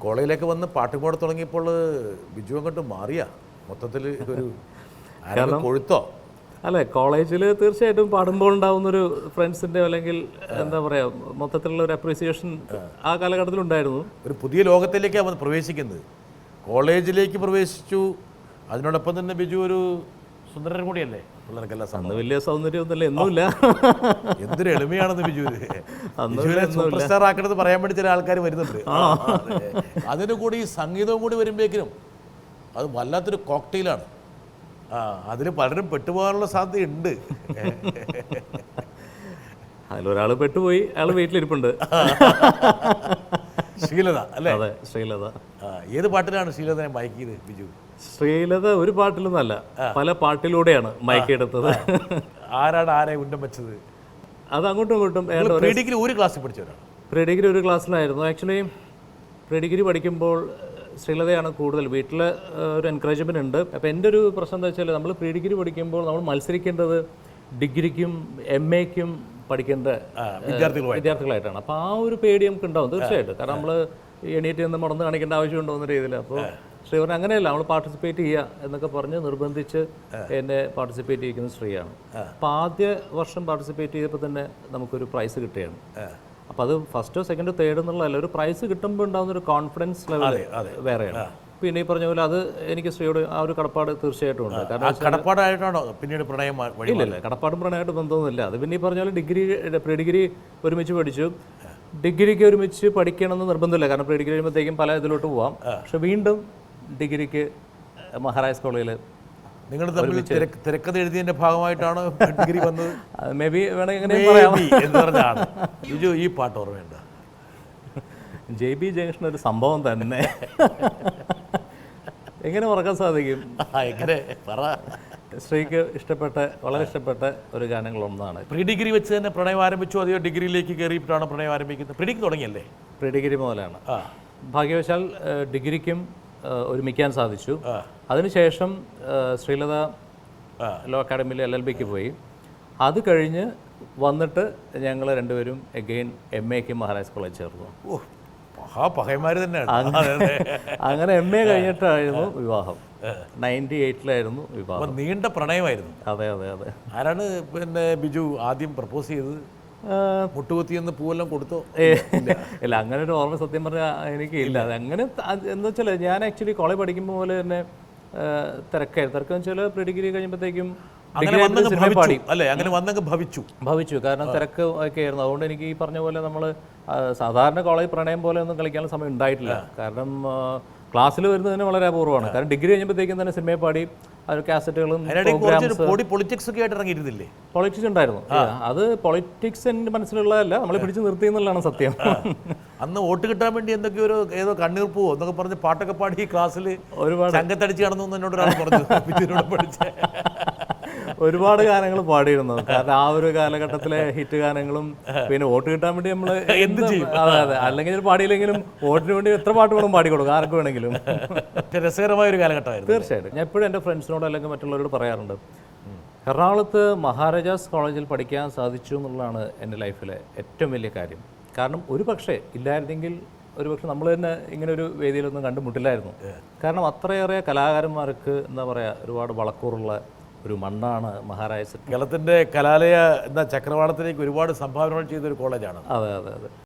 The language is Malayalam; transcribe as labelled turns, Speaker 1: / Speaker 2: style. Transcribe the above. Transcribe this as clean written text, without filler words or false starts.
Speaker 1: കോളേജിലേക്ക് വന്ന് പാട്ടും കൂടെ തുടങ്ങിയപ്പോൾ ബിജു അങ്ങോട്ട് മാറിയ മൊത്തത്തിൽ ഒരു കൊഴുത്തോ?
Speaker 2: അല്ലേ, കോളേജിൽ തീർച്ചയായിട്ടും പാടുമ്പോൾ ഉണ്ടാകുന്നൊരു ഫ്രണ്ട്സിൻ്റെ അല്ലെങ്കിൽ എന്താ പറയുക മൊത്തത്തിലുള്ള ഒരു അപ്രീസിയേഷൻ ആ കാലഘട്ടത്തിലുണ്ടായിരുന്നു.
Speaker 1: ഒരു പുതിയ ലോകത്തിലേക്കാണ് അവൻ പ്രവേശിക്കുന്നത്. കോളേജിലേക്ക് പ്രവേശിച്ചു, അതിനോടൊപ്പം തന്നെ ബിജു ഒരു സുന്ദരൻ കൂടിയല്ലേ. പിള്ളേർക്കെല്ലാം
Speaker 2: അന്ന് വലിയ സൗന്ദര്യമൊന്നുമില്ല, ഒന്നുമില്ല.
Speaker 1: എന്തൊരു എളിമയാണെന്ന് ബിജുവിനെ സൂപ്പർ സ്റ്റാർ ആക്കണമെന്ന് പറയാൻ വേണ്ടി ചില ആൾക്കാർ വരുന്നുണ്ട്. അതിന് കൂടി ഈ സംഗീതവും കൂടി വരുമ്പോഴേക്കിനും അത് വല്ലാത്തൊരു കോക്ടെയിലാണ്. അതിൽ പലരും പെട്ടുപോകാനുള്ള സാധ്യതയുണ്ട്.
Speaker 2: അതിലൊരാൾ പെട്ടുപോയി, അയാൾ വീട്ടിലിരിപ്പുണ്ട്.
Speaker 1: ശ്രീലത അല്ലേ?
Speaker 2: അതെ, ശ്രീലത.
Speaker 1: ഏത് പാട്ടിലാണ് ശ്രീലതനെ മയക്കിയത് ബിജു?
Speaker 2: ശ്രീലത ഒരു പാട്ടിലൊന്നല്ല, പല പാട്ടിലൂടെയാണ് മയക്കെടുത്തത്.
Speaker 1: ആരാണ് ആരെ ഉന്നം വെച്ചത്?
Speaker 2: അത് അങ്ങോട്ടും ഇങ്ങോട്ടും.
Speaker 1: പ്രീ ഡിഗ്രി ഒരു ക്ലാസ്സിൽ പഠിച്ചവരാണ്.
Speaker 2: പ്രീ ഡിഗ്രി ഒരു ക്ലാസ്സിലായിരുന്നു. ആക്ച്വലി പ്രീ ഡിഗ്രി പഠിക്കുമ്പോൾ ശ്രീലതയാണ് കൂടുതൽ. വീട്ടിൽ ഒരു എൻകറേജ്മെൻ്റ് ഉണ്ട്. അപ്പോൾ എൻ്റെ ഒരു പ്രശ്നം എന്താ വെച്ചാൽ, നമ്മൾ പ്രീ ഡിഗ്രി പഠിക്കുമ്പോൾ നമ്മൾ മത്സരിക്കേണ്ടത് ഡിഗ്രിക്കും MA-ക്കും പഠിക്കേണ്ട വിദ്യാർത്ഥികളായിട്ടാണ്. അപ്പോൾ ആ ഒരു പേടി നമുക്ക് ഉണ്ടാവും തീർച്ചയായിട്ടും. കാരണം നമ്മൾ എണീറ്റ് നിന്ന് മുടന്ന് കാണിക്കേണ്ട ആവശ്യമുണ്ടോ എന്ന രീതിയിൽ. അപ്പോൾ ശ്രീ പറഞ്ഞ അങ്ങനെയല്ല, നമ്മൾ പാർട്ടിസിപ്പേറ്റ് ചെയ്യുക എന്നൊക്കെ പറഞ്ഞ് നിർബന്ധിച്ച് എന്നെ പാർട്ടിസിപ്പേറ്റ് ചെയ്യിക്കുന്ന ശ്രീയാണ്. അപ്പോൾ ആദ്യ വർഷം പാർട്ടിസിപ്പേറ്റ് ചെയ്തപ്പോൾ തന്നെ നമുക്കൊരു പ്രൈസ് കിട്ടുകയാണ്. അപ്പോൾ അത് ഫസ്റ്റോ സെക്കൻഡോ തേർഡ് എന്നുള്ളതല്ല, ഒരു പ്രൈസ് കിട്ടുമ്പോൾ ഉണ്ടാകുന്നൊരു കോൺഫിഡൻസ് ലെവൽ വേറെയാണ്. പിന്നെ ഈ പറഞ്ഞ പോലെ അത് എനിക്ക് ശ്രീയോട് ആ ഒരു കടപ്പാട് തീർച്ചയായിട്ടും ഉണ്ട്. കാരണം
Speaker 1: കടപ്പാടായിട്ടാണോ പിന്നീട് പ്രണയം?
Speaker 2: ഇല്ലല്ല, കടപ്പാടും പ്രണയമായിട്ട് ബന്ധമൊന്നുമില്ല. അത് പിന്നെ ഈ പറഞ്ഞ പോലെ പ്രീ ഡിഗ്രി ഒരുമിച്ച് പഠിച്ചു. ഡിഗ്രിക്ക് ഒരുമിച്ച് പഠിക്കണമെന്ന് നിർബന്ധമില്ല, കാരണം പ്രീ ഡിഗ്രി കഴിയുമ്പോഴത്തേക്കും പല ഇതിലോട്ട് പോവാം. പക്ഷെ വീണ്ടും ഡിഗ്രിക്ക് മഹാരാജാസ് കോളേജിൽ
Speaker 1: നിങ്ങൾ തമ്മിൽ തിരക്കഥ എഴുതിയതിന്റെ ഭാഗമായിട്ടാണ് ഡിഗ്രി വന്നത്?
Speaker 2: മേ ബി വേണമെങ്കിൽ
Speaker 1: എന്ന് പറഞ്ഞാണ്. ബിജു, ഈ പാട്ട് ഓർമ്മയുണ്ട്?
Speaker 2: JB ജംഗ്ഷൻ ഒരു സംഭവം തന്നെ. എങ്ങനെ മറക്കാൻ സാധിക്കും? ശ്രീക്ക് ഇഷ്ടപ്പെട്ട, വളരെ ഇഷ്ടപ്പെട്ട ഒരു ഗാനങ്ങളൊന്നാണ്.
Speaker 1: പ്രീ ഡിഗ്രി വെച്ച് തന്നെ പ്രണയം ആരംഭിച്ചു, അതെയോ ഡിഗ്രിയിലേക്ക് കയറിയിട്ടാണ് പ്രണയം ആരംഭിക്കുന്നത്? പ്രീ ഡിഗ്രി തുടങ്ങിയല്ലേ?
Speaker 2: പ്രീ ഡിഗ്രി മുതലാണ്. ഭാഗ്യവശാൽ ഡിഗ്രിക്കും ഒരുമിക്കാൻ സാധിച്ചു. അതിനുശേഷം ശ്രീലത ലോ അക്കാഡമിയിൽ LLBക്ക് പോയി. അത് കഴിഞ്ഞ് വന്നിട്ട് ഞങ്ങൾ രണ്ടുപേരും അഗെയിൻ MA-ക്ക് മഹാരാജാസ് കോളേജ് ചേർന്നു. അങ്ങനെ MA കഴിഞ്ഞിട്ടായിരുന്നു വിവാഹം. 98-ലായിരുന്നു വിവാഹം.
Speaker 1: നീണ്ട പ്രണയമായിരുന്നു.
Speaker 2: അതെ അതെ അതെ.
Speaker 1: ആരാണ് പിന്നെ ബിജു ആദ്യം പ്രപ്പോസ് ചെയ്തത്? മുട്ടുകുത്തിയെന്ന് പൂവെല്ലാം കൊടുത്തോ?
Speaker 2: ഇല്ല, അങ്ങനെ ഒരു ഓർമ്മ സത്യം പറഞ്ഞാൽ എനിക്ക് ഇല്ല. അത് അങ്ങനെ എന്താ വെച്ചാൽ, ഞാൻ ആക്ച്വലി കോളേജ് പഠിക്കുമ്പോൾ പോലെ തന്നെ തിരക്കെന്ന് വെച്ചാൽ പ്രീ ഡിഗ്രി കഴിയുമ്പോഴത്തേക്കും ഭവിച്ചു. കാരണം തിരക്ക് ഒക്കെ ആയിരുന്നു. അതുകൊണ്ട് എനിക്ക് ഈ പറഞ്ഞ പോലെ നമ്മൾ സാധാരണ കോളേജ് പ്രണയം പോലെ ഒന്നും കളിക്കാനുള്ള സമയം ഉണ്ടായിട്ടില്ല. കാരണം ക്ലാസ്സിൽ വരുന്നതിന് വളരെ അപൂർവമാണ്. കാരണം ഡിഗ്രി കഴിഞ്ഞപ്പോഴത്തേക്കും തന്നെ സിനിമയെ പാടി അത് കാസറ്റുകളും
Speaker 1: പൊളിറ്റിക്സ് ഒക്കെ ആയിട്ട് ഇറങ്ങിയിരുന്നില്ലേ?
Speaker 2: പൊളിറ്റിക്സ് ഉണ്ടായിരുന്നു. അത് പൊളിറ്റിക്സ് എൻ്റെ മനസ്സിലുള്ളതല്ല, നമ്മൾ പിടിച്ച് നിർത്തി എന്നുള്ളതാണ് സത്യം.
Speaker 1: അന്ന് വോട്ട് കിട്ടാൻ വേണ്ടി എന്തൊക്കെയോ ഏതോ കണ്ണീർ പോവോ എന്നൊക്കെ പറഞ്ഞ് പാട്ടൊക്കെ പാടി ക്ലാസ്സിൽ ഒരുപാട് സംഘത്തടിച്ച് നടന്നു എന്നോട് ഒരാൾ പറഞ്ഞു.
Speaker 2: ഒരുപാട് ഗാനങ്ങൾ പാടിയിരുന്നു. കാരണം ആ ഒരു കാലഘട്ടത്തിലെ ഹിറ്റ് ഗാനങ്ങളും പിന്നെ വോട്ട് കിട്ടാൻ വേണ്ടി നമ്മൾ എന്ത് ചെയ്യും. അതെ അതെ, അല്ലെങ്കിൽ പാടിയില്ലെങ്കിലും വോട്ടിന് വേണ്ടി എത്ര പാട്ട് വേണം പാടിക്കൊടുക്കും ആർക്ക് വേണമെങ്കിലും.
Speaker 1: രസകരമായ ഒരു കാലഘട്ടമായിരുന്നു.
Speaker 2: തീർച്ചയായിട്ടും. ഞാൻ എപ്പോഴും എൻ്റെ ഫ്രണ്ട്സിനോട് അല്ലെങ്കിൽ മറ്റുള്ളവരോട് പറയാറുണ്ട്, എറണാകുളത്ത് മഹാരാജാസ് കോളേജിൽ പഠിക്കാൻ സാധിച്ചു എന്നുള്ളതാണ് എൻ്റെ ലൈഫിലെ ഏറ്റവും വലിയ കാര്യം. കാരണം ഒരു പക്ഷേ ഇല്ലായിരുന്നെങ്കിൽ ഒരുപക്ഷെ നമ്മൾ തന്നെ ഇങ്ങനെ ഒരു വേദിയിലൊന്നും കണ്ടുമുട്ടില്ലായിരുന്നു. കാരണം അത്രയേറെ കലാകാരന്മാർക്ക് എന്താ പറയുക ഒരുപാട് വളക്കൂറുള്ള ഒരു മണ്ണാണ് മഹാരാജാസ്.
Speaker 1: കേരളത്തിൻ്റെ കലാലയ എന്ന ചക്രവാളത്തിലേക്ക് ഒരുപാട് സംഭാവനകൾ ചെയ്തൊരു കോളേജാണ്.
Speaker 2: അതെ അതെ അതെ.